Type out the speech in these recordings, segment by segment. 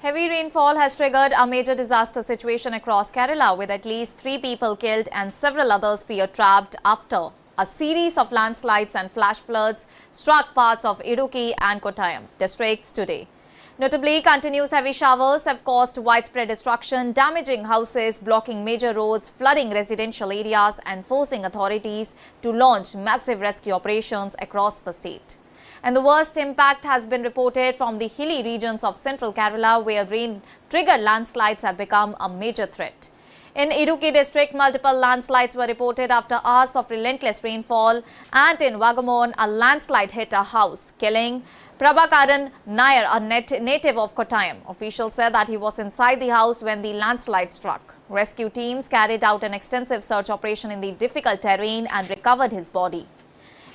Heavy rainfall has triggered a major disaster situation across Kerala, with at least 3 people killed and several others fear trapped after a series of landslides and flash floods struck parts of Idukki and Kottayam districts today. Notably, continuous heavy showers have caused widespread destruction, damaging houses, blocking major roads, flooding residential areas and forcing authorities to launch massive rescue operations across the state. And the worst impact has been reported from the hilly regions of central Kerala, where rain-triggered landslides have become a major threat. In Idukki district, multiple landslides were reported after hours of relentless rainfall, and in Vagamon, a landslide hit a house, killing Prabhakaran Nair, a native of Kottayam. Officials said that he was inside the house when the landslide struck. Rescue teams carried out an extensive search operation in the difficult terrain and recovered his body.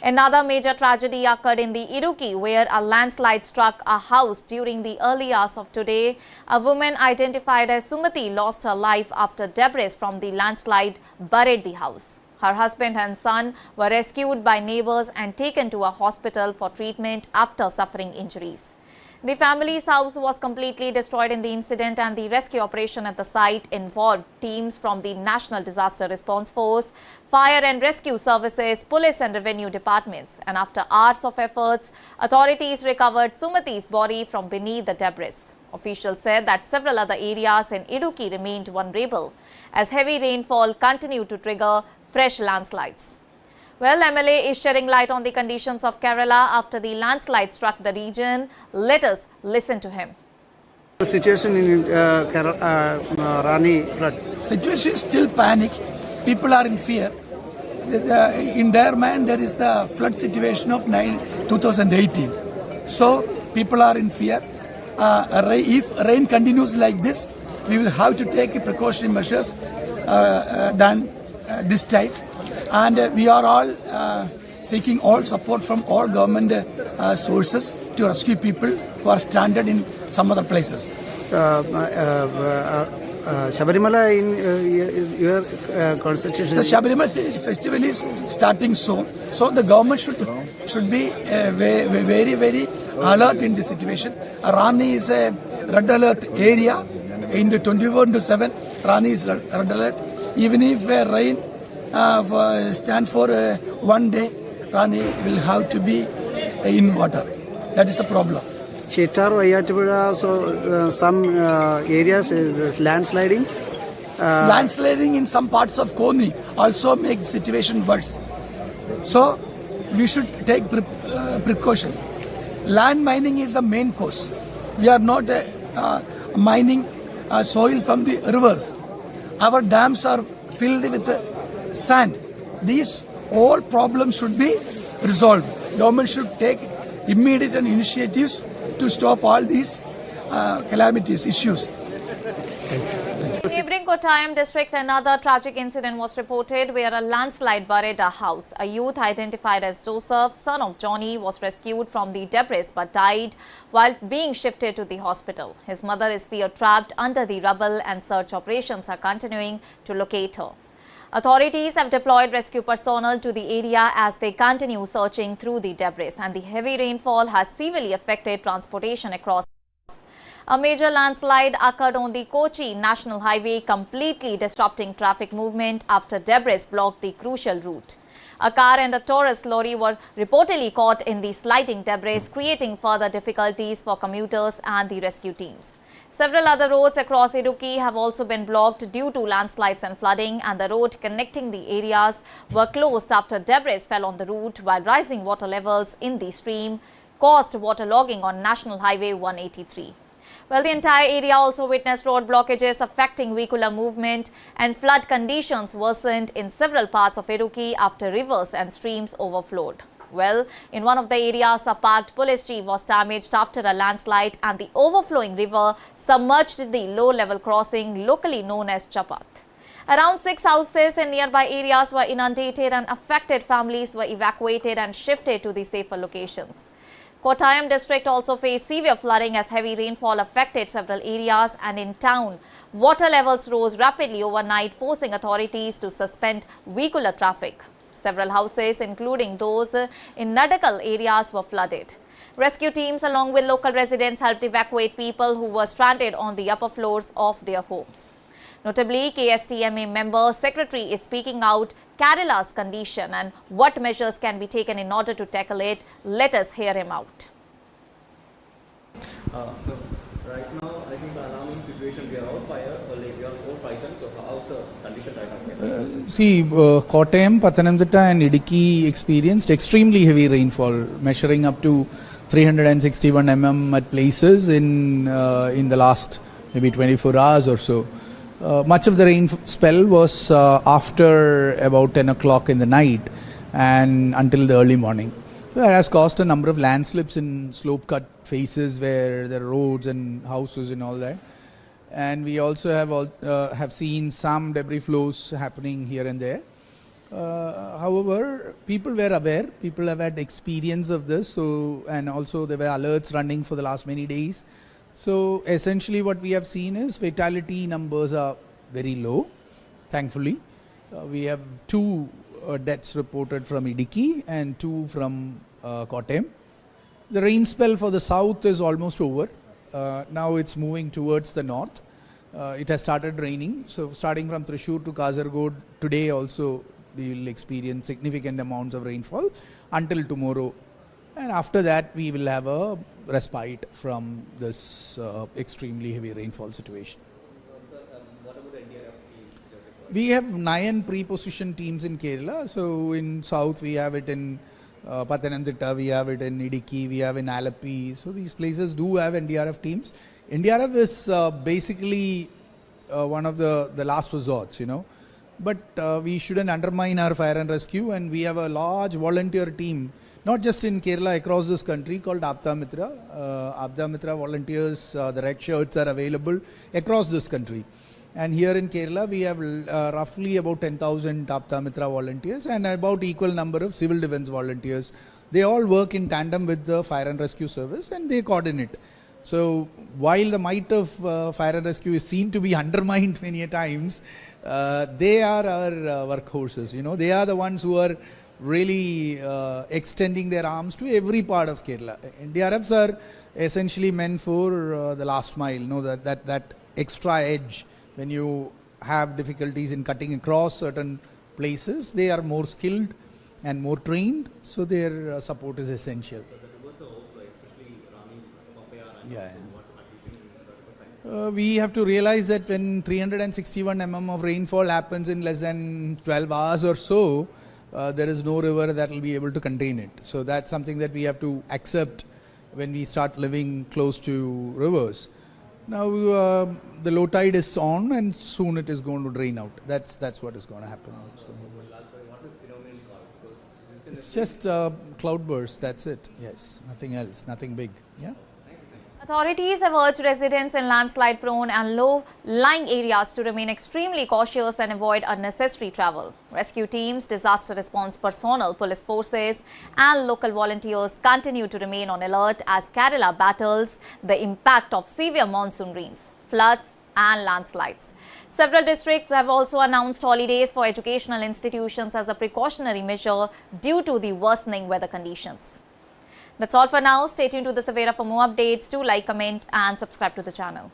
Another major tragedy occurred in the Idukki, where a landslide struck a house during the early hours of today. A woman identified as Sumati lost her life after debris from the landslide buried the house. Her husband and son were rescued by neighbors and taken to a hospital for treatment after suffering injuries. The family's house was completely destroyed in the incident, and the rescue operation at the site involved teams from the National Disaster Response Force, Fire and Rescue Services, Police and Revenue departments. And after hours of efforts, authorities recovered Sumati's body from beneath the debris. Officials said that several other areas in Idukki remained vulnerable as heavy rainfall continued to trigger fresh landslides. Well, MLA is shedding light on the conditions of Kerala after the landslide struck the region. Let us listen to him. The situation in Rani flood. Situation is still panic. People are in fear. In their mind, there is the flood situation of 2018. So people are in fear. If rain continues like this, we will have to take precautionary measures than this time. And we are all seeking all support from all government sources to rescue people who are stranded in some other places. Sabarimala in your constitution. The Sabarimala festival is starting soon, so the government should be very alert in this situation. Rani is a red alert area. In the 24/7, Rani is red alert. Even if rain stand for one day, Rani will have to be in water. That is the problem. Chittar, Vayatipura, so some areas is landsliding. Landsliding in some parts of Koni also make the situation worse. So we should take precaution. Land mining is the main cause. We are not mining soil from the rivers. Our dams are filled with sand. These all problems should be resolved. Government should take immediate initiatives to stop all these calamities, issues. In neighbouring Kottayam district, another tragic incident was reported where a landslide buried a house. A youth identified as Joseph, son of Johnny, was rescued from the debris but died while being shifted to the hospital. His mother is fear trapped under the rubble, and search operations are continuing to locate her. Authorities have deployed rescue personnel to the area as they continue searching through the debris, and the heavy rainfall has severely affected transportation across. A major landslide occurred on the Kochi National Highway, completely disrupting traffic movement after debris blocked the crucial route. A car and a tourist lorry were reportedly caught in the sliding debris, creating further difficulties for commuters and the rescue teams. Several other roads across Idukki have also been blocked due to landslides and flooding, and the road connecting the areas were closed after debris fell on the route, while rising water levels in the stream caused waterlogging on National Highway 183. Well, the entire area also witnessed road blockages affecting vehicular movement, and flood conditions worsened in several parts of Idukki after rivers and streams overflowed. Well, in one of the areas, a parked police jeep was damaged after a landslide, and the overflowing river submerged the low-level crossing locally known as Chapat. Around 6 houses in nearby areas were inundated, and affected families were evacuated and shifted to the safer locations. Kottayam district also faced severe flooding as heavy rainfall affected several areas, and in town, water levels rose rapidly overnight, forcing authorities to suspend vehicular traffic. Several houses, including those in Nadakal areas, were flooded. Rescue teams along with local residents helped evacuate people who were stranded on the upper floors of their homes. Notably, KSTMA member secretary is speaking out Kerala's condition and what measures can be taken in order to tackle it. Let us hear him out. So right now, I think the alarming situation, we are all fire, like we are all frightened. So how's the condition right now? Kottayam, Pathanamthitta and Idukki experienced extremely heavy rainfall, measuring up to 361 mm at places in the last maybe 24 hours or so. Much of the rain spell was after about 10 o'clock in the night and until the early morning. That has caused a number of landslides in slope-cut faces where there are roads and houses and all that. And we also have seen some debris flows happening here and there. However, people were aware, people have had experience of this, and also there were alerts running for the last many days. So essentially what we have seen is fatality numbers are very low, thankfully. We have 2 deaths reported from Idukki and 2 from Kottayam. The rain spell for the south is almost over. Now it's moving towards the north. It has started raining. So starting from Thrissur to Kasaragod, today also we will experience significant amounts of rainfall until tomorrow. And after that, we will have a respite from this extremely heavy rainfall situation. What about the NDRF? We have 9 pre-positioned teams in Kerala. So in south, we have it in Pathanamthitta, we have it in Idukki, we have in Alappi. So these places do have NDRF teams. NDRF is basically one of the last resorts, you know. But we shouldn't undermine our fire and rescue, and we have a large volunteer team, not just in Kerala, across this country, called Aapta Mitra. Aapta Mitra volunteers, the red shirts are available across this country. And here in Kerala, we have roughly about 10,000 Aapta Mitra volunteers and about equal number of civil defense volunteers. They all work in tandem with the fire and rescue service and they coordinate. So while the might of fire and rescue is seen to be undermined many a times, they are our workhorses. You know, they are the ones who are really extending their arms to every part of Kerala. NDRFs are essentially meant for the last mile, you know, that extra edge. When you have difficulties in cutting across certain places, they are more skilled and more trained, so their support is essential. We have to realize that when 361 mm of rainfall happens in less than 12 hours or so, there is no river that will be able to contain it. So that's something that we have to accept when we start living close to rivers. Now the low tide is on and soon it is going to drain out. That's what is going to happen. So, it's just cloudburst, that's it. Yes, nothing else, nothing big. Yeah. Authorities have urged residents in landslide-prone and low-lying areas to remain extremely cautious and avoid unnecessary travel. Rescue teams, disaster response personnel, police forces and local volunteers continue to remain on alert as Kerala battles the impact of severe monsoon rains, floods and landslides. Several districts have also announced holidays for educational institutions as a precautionary measure due to the worsening weather conditions. That's all for now. Stay tuned to the Savera for more updates. Do like, comment and subscribe to the channel.